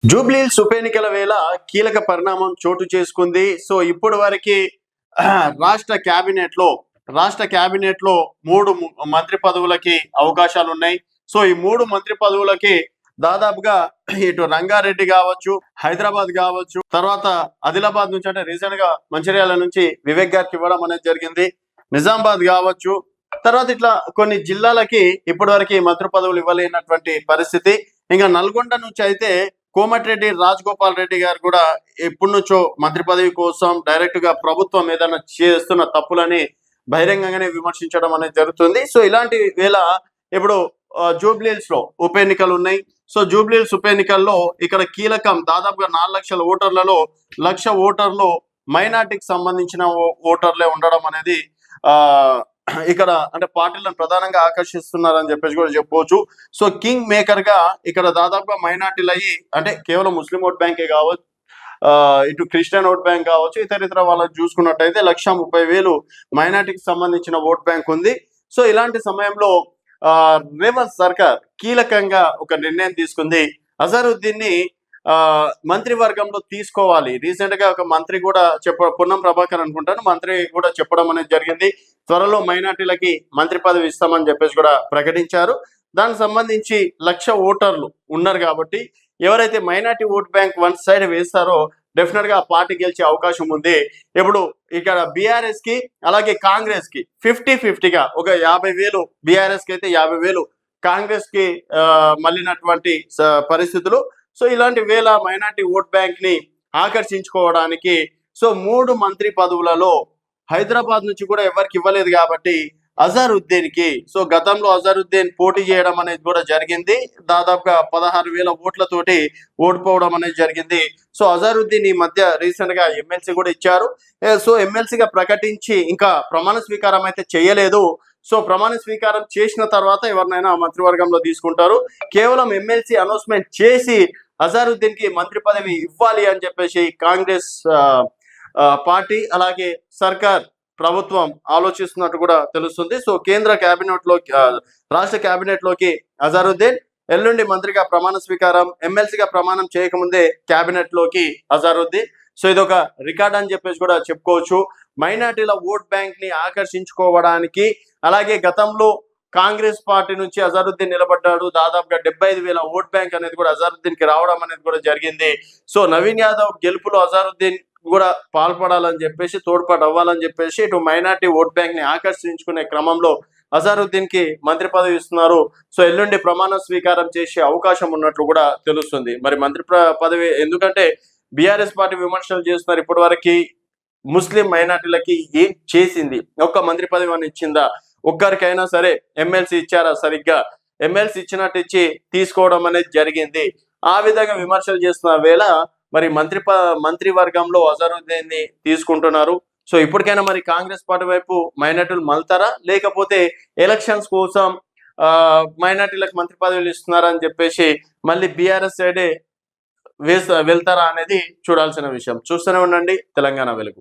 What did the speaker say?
జూబ్లీహిల్స్ ఉప ఎన్నికల వేళ కీలక పరిణామం చోటు చేసుకుంది. సో ఇప్పటి వరకు రాష్ట్ర కేబినెట్ లో 3 మంత్రి పదవులకి అవకాశాలు ఉన్నాయి. సో ఈ 3 మంత్రి పదవులకి దాదాపుగా ఇటు రంగారెడ్డి కావచ్చు, హైదరాబాద్ కావచ్చు, తర్వాత ఆదిలాబాద్ నుంచి అంటే రీసెంట్ గా మంచిర్యాల నుంచి వివేక్ గారికి ఇవ్వడం అనేది జరిగింది. నిజామాబాద్ కావచ్చు, తర్వాత ఇట్లా కొన్ని జిల్లాలకి ఇప్పటి వరకు మంత్రి పదవులు ఇవ్వలేనటువంటి పరిస్థితి. ఇంకా నల్గొండ నుంచి అయితే కోమటిరెడ్డి రాజగోపాల్ రెడ్డి గారు కూడా ఎప్పటి నుంచో మంత్రి పదవి కోసం డైరెక్ట్ గా ప్రభుత్వం ఏదైనా చేస్తున్న తప్పులని బహిరంగంగానే విమర్శించడం అనేది జరుగుతుంది. సో ఇలాంటి వేళ ఇప్పుడు జూబ్లీహిల్స్ లో ఉప ఎన్నికలు ఉన్నాయి. సో జూబ్లీహిల్స్ ఉప ఎన్నికల్లో ఇక్కడ కీలకం దాదాపుగా 4 లక్షల ఓటర్లలో 1,00,000 ఓటర్లు మైనార్టీకి సంబంధించిన ఓటర్లే ఉండడం అనేది ఇక్కడ అంటే పార్టీలను ప్రధానంగా ఆకర్షిస్తున్నారని చెప్పేసి కూడా చెప్పుకోవచ్చు. సో కింగ్ మేకర్ గా ఇక్కడ దాదాపుగా మైనార్టీలు అయ్యి అంటే కేవలం ముస్లిం ఓట్ బ్యాంకే కావచ్చు, ఇటు క్రిస్టియన్ ఓట్ బ్యాంక్ కావచ్చు, ఇతర వాళ్ళని చూసుకున్నట్టయితే 1,30,000 మైనార్టీకి సంబంధించిన ఓట్ బ్యాంక్ ఉంది. సో ఇలాంటి సమయంలో రేవంత్ సర్కార్ కీలకంగా ఒక నిర్ణయం తీసుకుంది. అజరుద్దీన్ ని మంత్రివర్గంలో తీసుకోవాలి. రీసెంట్ గా ఒక మంత్రి కూడా పొన్నం ప్రభాకర్ అనుకుంటాను మంత్రి కూడా చెప్పడం అనేది జరిగింది. త్వరలో మైనార్టీలకి మంత్రి పదవి ఇస్తామని చెప్పేసి కూడా ప్రకటించారు. దానికి సంబంధించి 1,00,000 ఓటర్లు ఉన్నారు కాబట్టి ఎవరైతే minority vote bank one side వేస్తారో డెఫినెట్ గా పార్టీ గెలిచే అవకాశం ఉంది. ఇప్పుడు ఇక్కడ బీఆర్ఎస్ కి అలాగే కాంగ్రెస్ కి 50-50గా ఒక 50,000 బీఆర్ఎస్ కి అయితే 50,000 కాంగ్రెస్ కి మళ్ళినటువంటి పరిస్థితులు. సో ఇలాంటి వేళ మైనార్టీ ఓట్ బ్యాంక్ ని ఆకర్షించుకోవడానికి సో 3 మంత్రి పదవులలో హైదరాబాద్ నుంచి కూడా ఎవరికి ఇవ్వలేదు కాబట్టి అజరుద్దీన్ కి సో గతంలో అజరుద్దీన్ పోటీ చేయడం అనేది కూడా జరిగింది. దాదాపుగా 16,000 ఓట్లతోటి ఓడిపోవడం అనేది జరిగింది. సో అజరుద్దీన్ ఈ మధ్య రీసెంట్ గా ఎమ్మెల్సీ కూడా ఇచ్చారు. సో ఎమ్మెల్సీగా ప్రకటించి ఇంకా ప్రమాణ స్వీకారం అయితే చేయలేదు. సో ప్రమాణ స్వీకారం చేసిన తర్వాత ఎవరినైనా మంత్రివర్గంలో తీసుకుంటారు. కేవలం ఎమ్మెల్సీ అనౌన్స్మెంట్ చేసి అజరుద్దీన్ కి మంత్రి పదవి ఇవ్వాలి అని చెప్పేసి కాంగ్రెస్ పార్టీ అలాగే సర్కార్ ప్రభుత్వం ఆలోచిస్తున్నట్టు కూడా తెలుస్తుంది. సో కేంద్ర కేబినెట్ లోకి రాష్ట్ర కేబినెట్ లోకి అజరుద్దీన్ ఎల్లుండి మంత్రిగా ప్రమాణ స్వీకారం, ఎమ్మెల్సీగా ప్రమాణం చేయకముందే కేబినెట్ లోకి అజరుద్దీన్. సో ఇదొక రికార్డ్ అని చెప్పేసి కూడా చెప్పుకోవచ్చు. మైనార్టీల ఓట్ బ్యాంక్ ని ఆకర్షించుకోవడానికి అలాగే గతంలో కాంగ్రెస్ పార్టీ నుంచి అజరుద్దీన్ నిలబడ్డాడు. దాదాపుగా 75,000 ఓట్ బ్యాంక్ అనేది కూడా అజరుద్దీన్ కి రావడం అనేది కూడా జరిగింది. సో నవీన్ యాదవ్ గెలుపులో అజరుద్దీన్ కూడా పాల్పడాలని చెప్పేసి తోడ్పాటు అవ్వాలని చెప్పేసి ఇటు మైనార్టీ ఓట్ బ్యాంక్ ని ఆకర్షించుకునే క్రమంలో అజరుద్దీన్ కి మంత్రి పదవి ఇస్తున్నారు. సో ఎల్లుండి ప్రమాణ స్వీకారం చేసే అవకాశం ఉన్నట్లు కూడా తెలుస్తుంది. మరి మంత్రి పదవి ఎందుకంటే బీఆర్ఎస్ పార్టీ విమర్శలు చేస్తున్నారు. ఇప్పటి వరకు ముస్లిం మైనార్టీలకి ఏం చేసింది? ఒక్క మంత్రి పదవి అని ఇచ్చిందా? ఒక్కరికైనా సరే ఎమ్మెల్సీ ఇచ్చారా? సరిగ్గా ఎమ్మెల్సీ ఇచ్చినట్టు ఇచ్చి తీసుకోవడం అనేది జరిగింది. ఆ విధంగా విమర్శలు చేస్తున్న వేళ మరి మంత్రివర్గంలో అజరుద్దీన్ ని తీసుకుంటున్నారు. సో ఇప్పటికైనా మరి కాంగ్రెస్ పార్టీ వైపు మైనార్టీలు మళ్తారా, లేకపోతే ఎలక్షన్స్ కోసం మైనార్టీలకు మంత్రి పదవులు ఇస్తున్నారా అని చెప్పేసి మళ్ళీ బీఆర్ఎస్ సైడే వెళ్తారా అనేది చూడాల్సిన విషయం. చూస్తూనే ఉండండి తెలంగాణ వెలుగు.